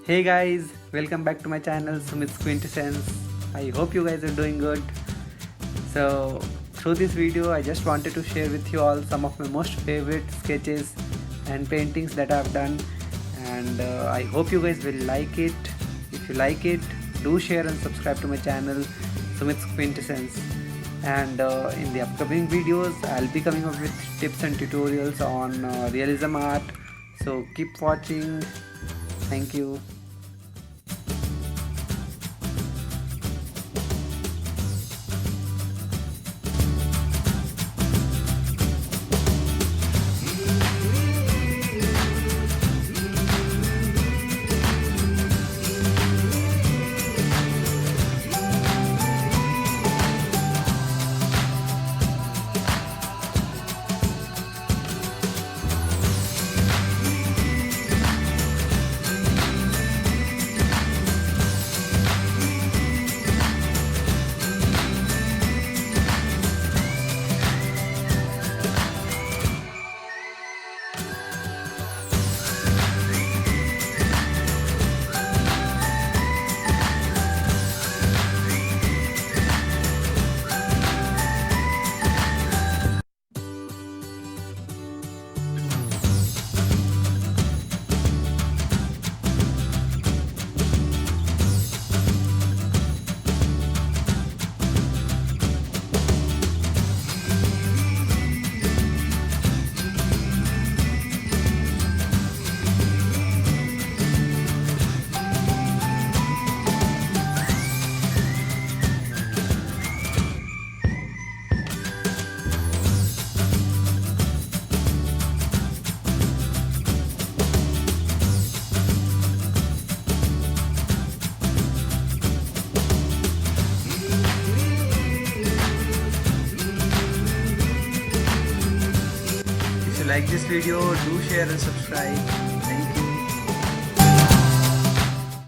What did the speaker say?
Hey guys, welcome back to my channel Sumit Quintessence. I hope you guys are doing good. So through this video I just wanted to share with you all some of my most favorite sketches and paintings that I've done, and I hope you guys will like it. If you like it, do share and subscribe to my channel Sumit Quintessence. And in the upcoming videos I'll be coming up with tips and tutorials on realism art. So keep watching. Thank you. If you like this video, do share and subscribe.